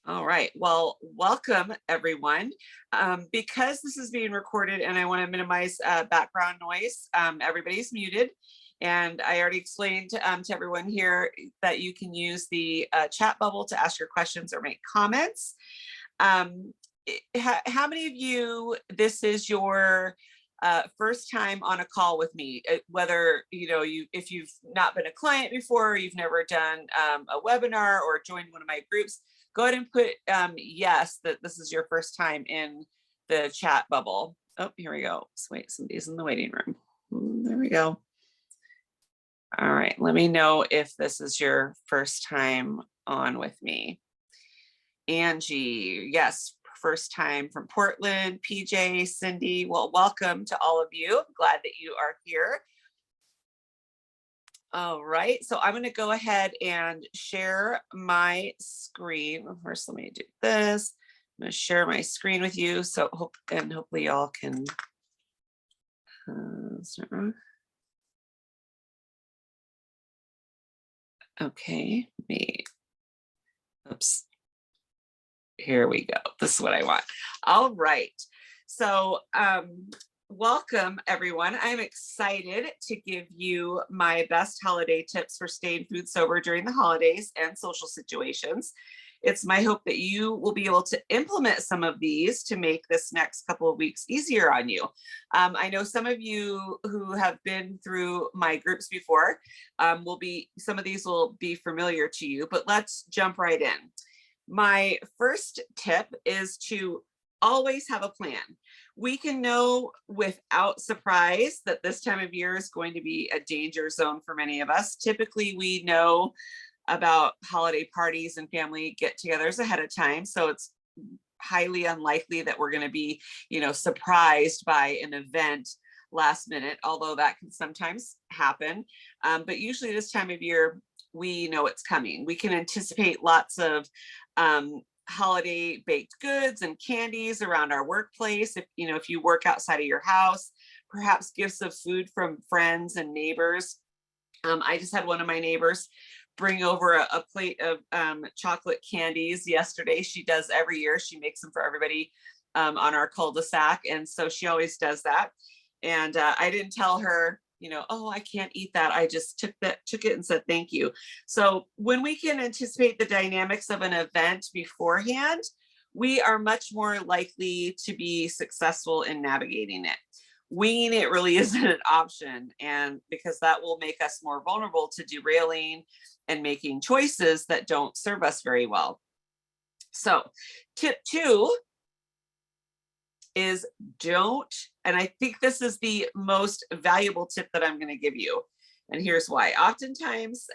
All right. Well, welcome everyone. Because this is being recorded and I want to minimize background noise, everybody's muted. And I already explained to everyone here that you can use the chat bubble to ask your questions or make comments. How many of you, this is your first time on a call with me, whether, if you've not been a client before, or you've never done a webinar or joined one of my groups, go ahead and put yes, that this is your first time in the chat bubble. Oh, here we go. Wait, somebody's in the waiting room. There we go. All right, let me know if this is your first time on with me. Angie, yes, first time from Portland. PJ, Cindy, well, welcome to all of you. I'm glad that you are here. All right, so I'm going to go ahead and share my screen. First, let me do this. I'm going to share my screen with you. So hopefully y'all can. Okay, oops. Here we go. This is what I want. All right. So welcome, everyone. I'm excited to give you my best holiday tips for staying food sober during the holidays and social situations. It's my hope that you will be able to implement some of these to make this next couple of weeks easier on you. I know some of you who have been through my groups before some of these will be familiar to you, but let's jump right in. My first tip is to always have a plan. We can know without surprise that this time of year is going to be a danger zone for many of us. Typically, we know about holiday parties and family get-togethers ahead of time, so it's highly unlikely that we're going to be, surprised by an event last minute, although that can sometimes happen. But usually this time of year, we know it's coming. We can anticipate lots of holiday baked goods and candies around our workplace. If you work outside of your house, perhaps gifts of food from friends and neighbors. I just had one of my neighbors bring over a plate of chocolate candies yesterday. She does every year. She makes them for everybody on our cul-de-sac. And so she always does that. And I didn't tell her, oh, I can't eat that. I just took it and said, thank you. So when we can anticipate the dynamics of an event beforehand, we are much more likely to be successful in navigating it. Winging it really isn't an option, and because that will make us more vulnerable to derailing and making choices that don't serve us very well. So tip 2 is don't, and I think this is the most valuable tip that I'm going to give you. And here's why. Oftentimes,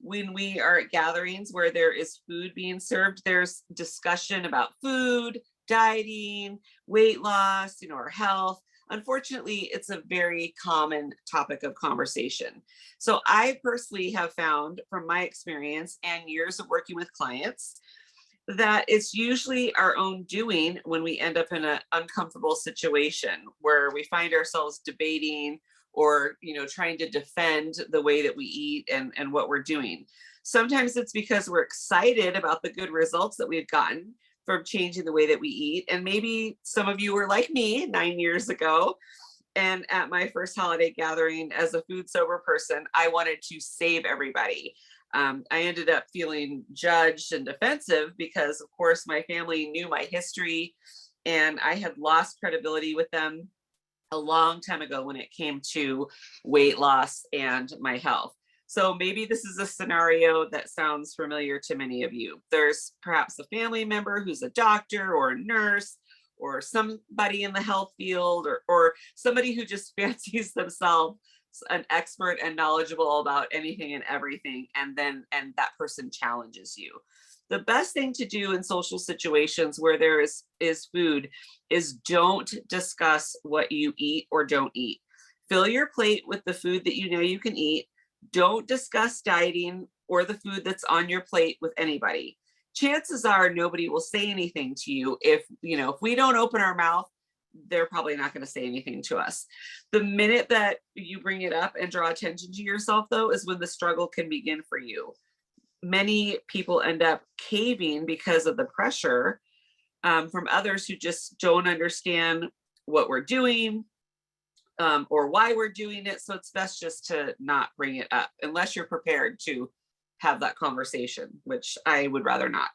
when we are at gatherings where there is food being served, there's discussion about food, dieting, weight loss, or health. Unfortunately, it's a very common topic of conversation. So I personally have found from my experience and years of working with clients that it's usually our own doing when we end up in an uncomfortable situation where we find ourselves debating or trying to defend the way that we eat and what we're doing. Sometimes it's because we're excited about the good results that we've gotten from changing the way that we eat. And maybe some of you were like me 9 years ago. And at my first holiday gathering as a food sober person, I wanted to save everybody. I ended up feeling judged and defensive because, of course, my family knew my history and I had lost credibility with them a long time ago when it came to weight loss and my health. So maybe this is a scenario that sounds familiar to many of you. There's perhaps a family member who's a doctor or a nurse or somebody in the health field or somebody who just fancies themselves an expert and knowledgeable about anything and everything, and that person challenges you. The best thing to do in social situations where there is food is don't discuss what you eat or don't eat. Fill your plate with the food that you know you can eat. Don't discuss dieting or the food that's on your plate with anybody. Chances are nobody will say anything to you. If we don't open our mouth, they're probably not going to say anything to us. The minute that you bring it up and draw attention to yourself, though, is when the struggle can begin for you. many people end up caving because of the pressure from others who just don't understand what we're doing or why we're doing it. So it's best just to not bring it up unless you're prepared to have that conversation, which I would rather not.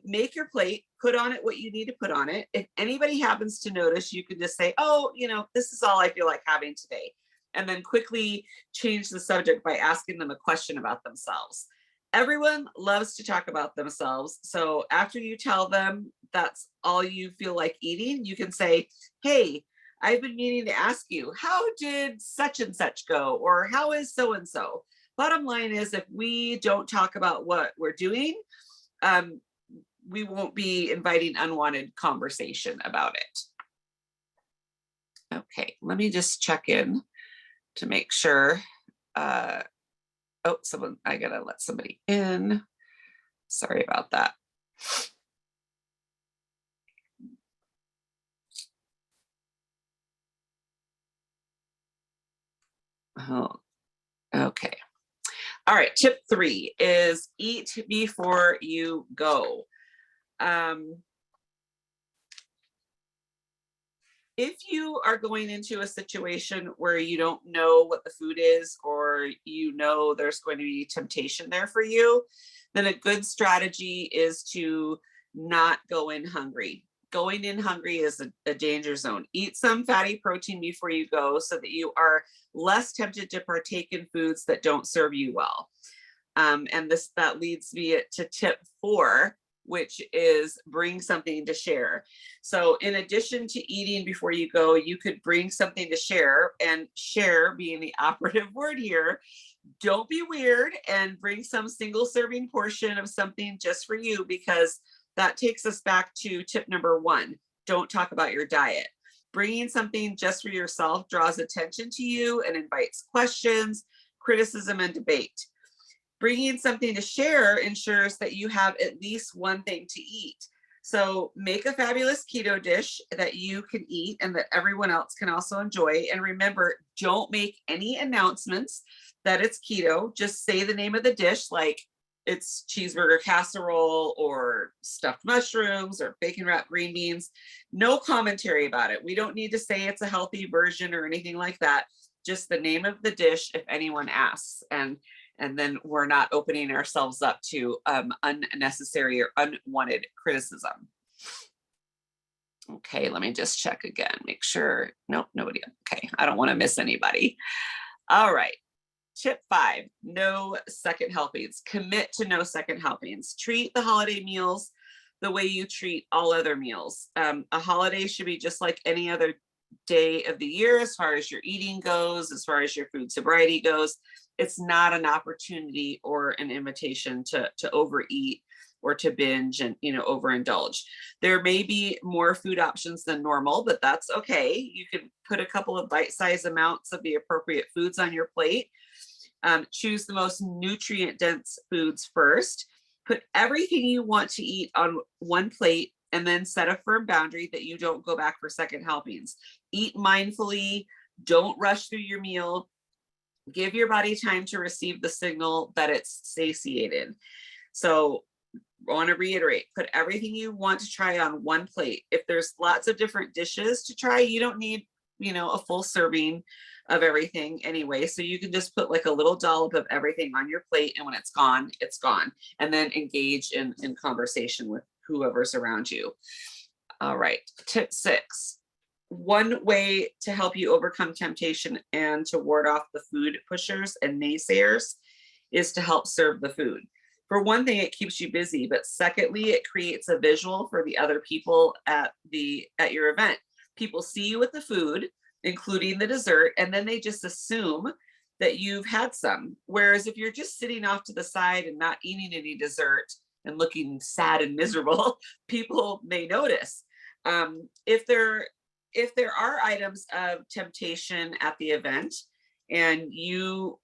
Make your plate, put on it what you need to put on it. If anybody happens to notice, you can just say, oh, this is all I feel like having today. And then quickly change the subject by asking them a question about themselves. Everyone loves to talk about themselves. So after you tell them that's all you feel like eating, you can say, hey, I've been meaning to ask you, how did such and such go? Or how is so-and-so? Bottom line is, if we don't talk about what we're doing, we won't be inviting unwanted conversation about it. Okay, let me just check in to make sure. I gotta let somebody in. Sorry about that. Oh, okay. All right, tip 3 is eat before you go. If you are going into a situation where you don't know what the food is, or there's going to be temptation there for you, then a good strategy is to not go in hungry. Going in hungry is a danger zone. Eat some fatty protein before you go so that you are less tempted to partake in foods that don't serve you well. And that leads me to tip 4, which is bring something to share. So in addition to eating before you go, you could bring something to share, and share being the operative word here. Don't be weird and bring some single serving portion of something just for you, because that takes us back to tip number 1. Don't talk about your diet. Bringing something just for yourself draws attention to you and invites questions, criticism, and debate. Bringing something to share ensures that you have at least one thing to eat. So make a fabulous keto dish that you can eat and that everyone else can also enjoy. And remember, don't make any announcements that it's keto. Just say the name of the dish, like it's cheeseburger casserole or stuffed mushrooms or bacon wrapped green beans. No commentary about it. We don't need to say it's a healthy version or anything like that. Just the name of the dish if anyone asks. And then we're not opening ourselves up to unnecessary or unwanted criticism. Okay, let me just check again, make sure. Nope, nobody. Okay, I don't want to miss anybody. All right. Tip 5, no second helpings. Commit to no second helpings. Treat the holiday meals the way you treat all other meals. A holiday should be just like any other day of the year as far as your eating goes, as far as your food sobriety goes. It's not an opportunity or an invitation to overeat or to binge and overindulge. There may be more food options than normal, but that's okay. You can put a couple of bite-sized amounts of the appropriate foods on your plate. Choose the most nutrient-dense foods first. Put everything you want to eat on one plate, and then set a firm boundary that you don't go back for second helpings. Eat mindfully. Don't rush through your meal. Give your body time to receive the signal that it's satiated. So I want to reiterate, put everything you want to try on one plate. If there's lots of different dishes to try, you don't need, a full serving of everything anyway. So you can just put like a little dollop of everything on your plate, and when it's gone, it's gone. And then engage in conversation with whoever's around you. All right, tip 6. One way to help you overcome temptation and to ward off the food pushers and naysayers is to help serve the food. For one thing, it keeps you busy, but secondly, it creates a visual for the other people at your event. People see you with the food, including the dessert, and then they just assume that you've had some. Whereas if you're just sitting off to the side and not eating any dessert and looking sad and miserable, people may notice. If there are items of temptation at the event and you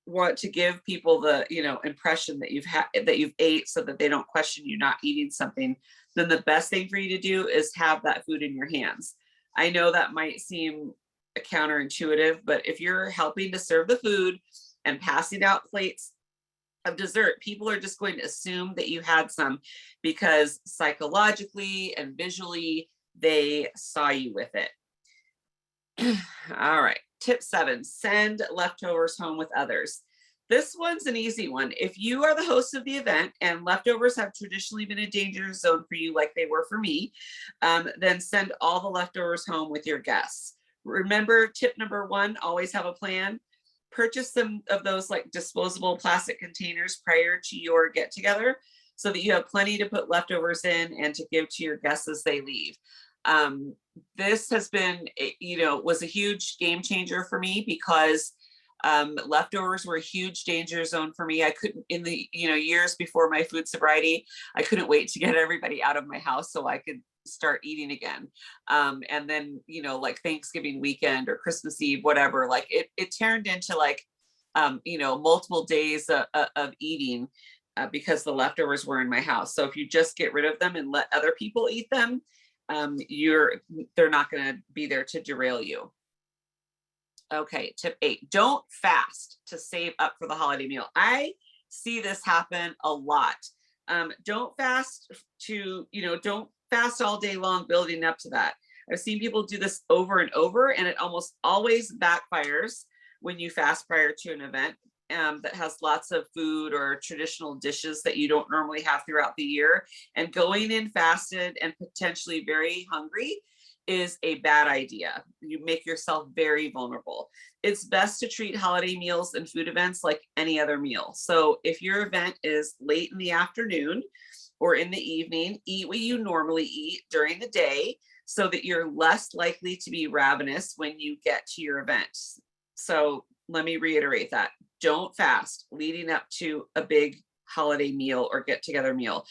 want to give people the impression that you've ate so that they don't question you not eating something, then the best thing for you to do is have that food in your hands. I know that might seem counterintuitive, but if you're helping to serve the food and passing out plates of dessert, people are just going to assume that you had some because psychologically and visually they saw you with it. All right. Tip 7, send leftovers home with others. This one's an easy one. If you are the host of the event and leftovers have traditionally been a danger zone for you, like they were for me, then send all the leftovers home with your guests. Remember, tip number 1, always have a plan. Purchase some of those like disposable plastic containers prior to your get together so that you have plenty to put leftovers in and to give to your guests as they leave. This has been, was a huge game changer for me because leftovers were a huge danger zone for me. I couldn't, in the years before my food sobriety, I couldn't wait to get everybody out of my house so I could start eating again. And then, like Thanksgiving weekend or Christmas Eve, whatever, like it turned into like, multiple days of eating because the leftovers were in my house. So if you just get rid of them and let other people eat them, they're not going to be there to derail you. Okay, tip 8, don't fast to save up for the holiday meal. I see this happen a lot. Don't fast don't fast all day long building up to that. I've seen people do this over and over, and it almost always backfires when you fast prior to an event that has lots of food or traditional dishes that you don't normally have throughout the year. And going in fasted and potentially very hungry is a bad idea. You make yourself very vulnerable. It's best to treat holiday meals and food events like any other meal. So if your event is late in the afternoon or in the evening, eat what you normally eat during the day so that you're less likely to be ravenous when you get to your event. So let me reiterate that. Don't fast leading up to a big holiday meal or get together meal.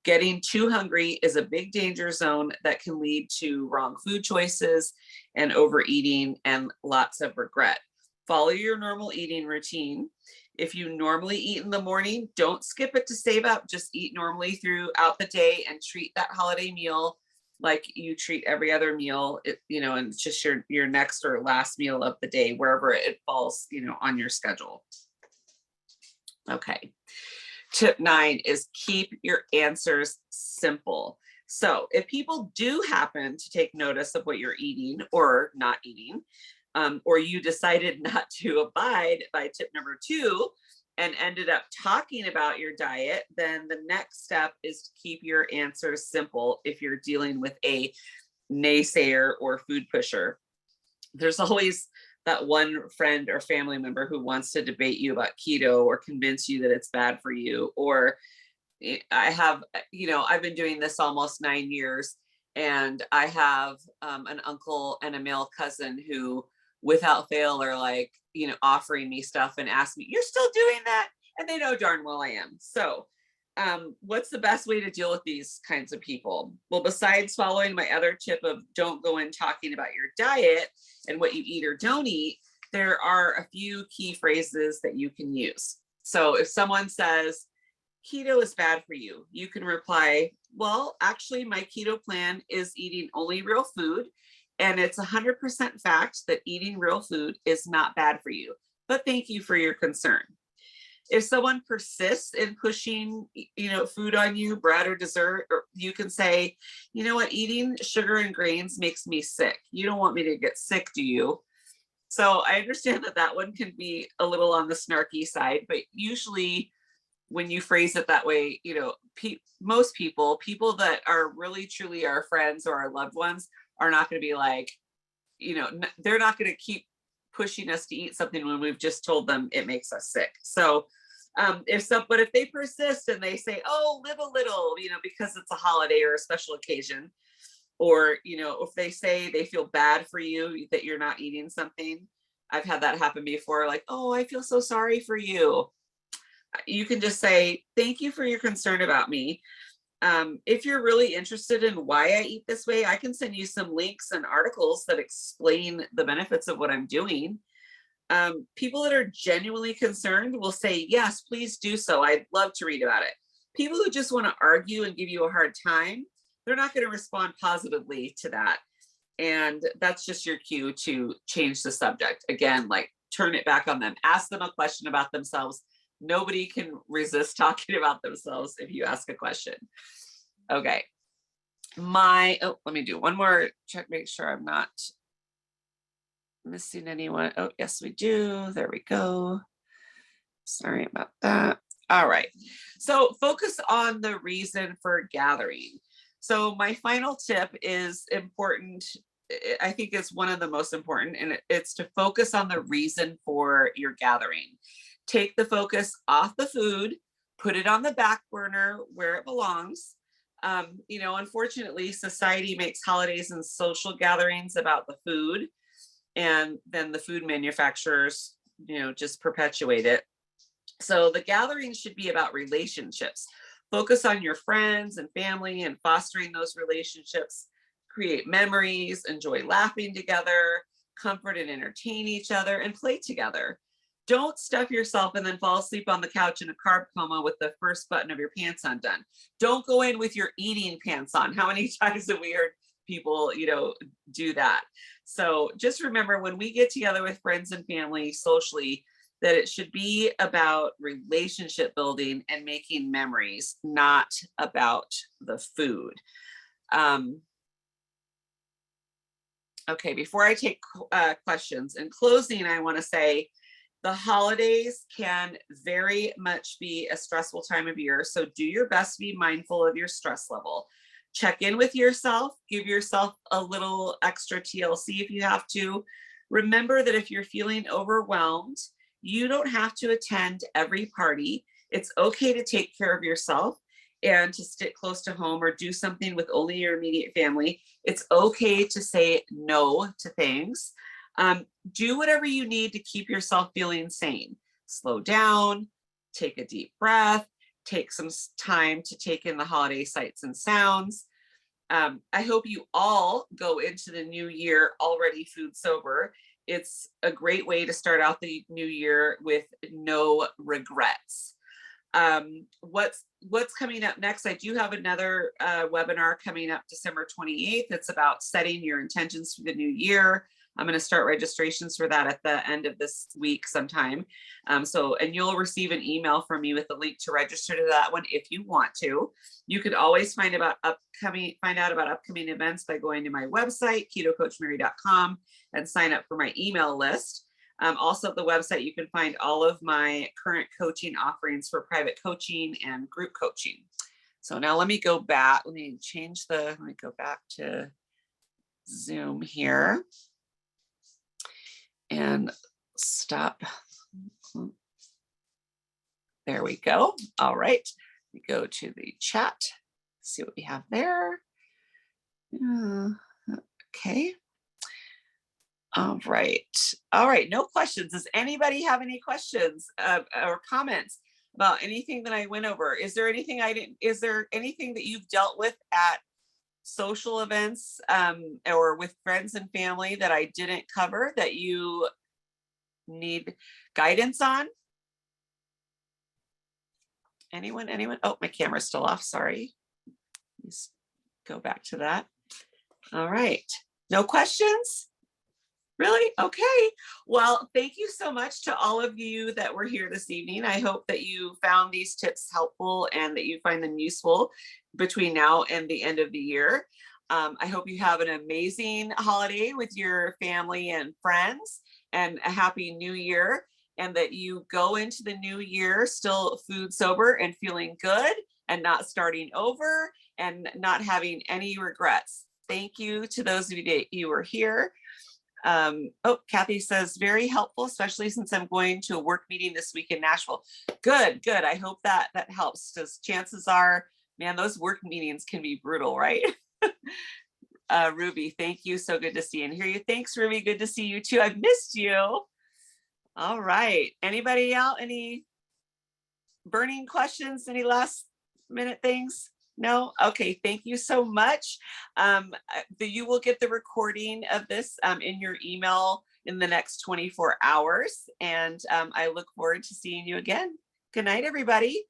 Getting too hungry is a big danger zone that can lead to wrong food choices and overeating and lots of regret. Follow your normal eating routine. If you normally eat in the morning, don't skip it to save up. Just eat normally throughout the day and treat that holiday meal like you treat every other meal, and it's just your next or last meal of the day, wherever it falls, on your schedule. Okay. Tip 9 is keep your answers simple. So if people do happen to take notice of what you're eating or not eating, or you decided not to abide by tip number 2 and ended up talking about your diet, then the next step is to keep your answers simple if you're dealing with a naysayer or food pusher. There's always that one friend or family member who wants to debate you about keto or convince you that it's bad for you. Or I've been doing this almost 9 years, and I have an uncle and a male cousin who without fail are like, offering me stuff and ask me, you're still doing that? And they know darn well I am. So what's the best way to deal with these kinds of people? Well, besides following my other tip of don't go in talking about your diet and what you eat or don't eat, there are a few key phrases that you can use. So if someone says, keto is bad for you, you can reply, well, actually, my keto plan is eating only real food. And it's 100% fact that eating real food is not bad for you. But thank you for your concern. If someone persists in pushing, food on you, bread or dessert, or you can say, you know what, eating sugar and grains makes me sick. You don't want me to get sick, do you? So I understand that one can be a little on the snarky side, but usually when you phrase it that way, most people that are really truly our friends or our loved ones are not going to be like, they're not going to keep pushing us to eat something when we've just told them it makes us sick. So but if they persist and they say, oh, live a little, because it's a holiday or a special occasion, or, if they say they feel bad for you that you're not eating something, I've had that happen before. Like, oh, I feel so sorry for you. You can just say, thank you for your concern about me. If you're really interested in why I eat this way, I can send you some links and articles that explain the benefits of what I'm doing. People that are genuinely concerned will say, yes, please do so. I'd love to read about it. People who just want to argue and give you a hard time, they're not going to respond positively to that. And that's just your cue to change the subject. Again, like turn it back on them. Ask them a question about themselves. Nobody can resist talking about themselves if you ask a question. Okay. Let me do one more check, make sure I'm not missing anyone. Oh, yes, we do. There we go. Sorry about that. All right. So focus on the reason for gathering. So my final tip is important. I think it's one of the most important, and it's to focus on the reason for your gathering. Take the focus off the food, put it on the back burner where it belongs. Unfortunately, society makes holidays and social gatherings about the food, and then the food manufacturers, just perpetuate it. So the gathering should be about relationships. Focus on your friends and family and fostering those relationships. Create memories, enjoy laughing together, comfort and entertain each other, and play together. Don't stuff yourself and then fall asleep on the couch in a carb coma with the first button of your pants undone. Don't go in with your eating pants on. How many times have we heard people, do that? So just remember, when we get together with friends and family socially, that it should be about relationship building and making memories, not about the food. Okay, before I take questions, in closing, I want to say the holidays can very much be a stressful time of year. So do your best to be mindful of your stress level. Check in with yourself, give yourself a little extra TLC if you have to. Remember that if you're feeling overwhelmed, you don't have to attend every party. It's okay to take care of yourself and to stick close to home or do something with only your immediate family. It's okay to say no to things. Do whatever you need to keep yourself feeling sane. Slow down, take a deep breath, take some time to take in the holiday sights and sounds. I hope you all go into the new year already food sober. It's a great way to start out the new year with no regrets. What's coming up next? I do have another webinar coming up December 28th. It's about setting your intentions for the new year. I'm going to start registrations for that at the end of this week sometime. And you'll receive an email from me with a link to register to that one if you want to. You could always find out about upcoming events by going to my website, ketocoachmary.com, and sign up for my email list. Also at the website, you can find all of my current coaching offerings for private coaching and group coaching. So now let me go back. Let me go back to Zoom here and stop. There we go. All right. We go to the chat, see what we have there. Okay. All right. No questions. Does anybody have any questions or comments about anything that I went over? Is there anything that you've dealt with at social events or with friends and family that I didn't cover that you need guidance on? Anyone? Oh, my camera's still off. Sorry. Let's go back to that. All right. No questions? Really? Okay. Well, thank you so much to all of you that were here this evening. I hope that you found these tips helpful and that you find them useful between now and the end of the year. I hope you have an amazing holiday with your family and friends, and a happy new year, and that you go into the new year still food sober and feeling good and not starting over and not having any regrets. Thank you to those of you that you were here. Kathy says, very helpful, especially since I'm going to a work meeting this week in Nashville. Good. I hope that helps, because chances are, man, those work meetings can be brutal, right? Ruby, thank you. So good to see and hear you. Thanks, Ruby. Good to see you too. I've missed you. All right. Anybody else? Any burning questions? Any last minute things? No? Okay. Thank you so much. You will get the recording of this in your email in the next 24 hours. And I look forward to seeing you again. Good night, everybody.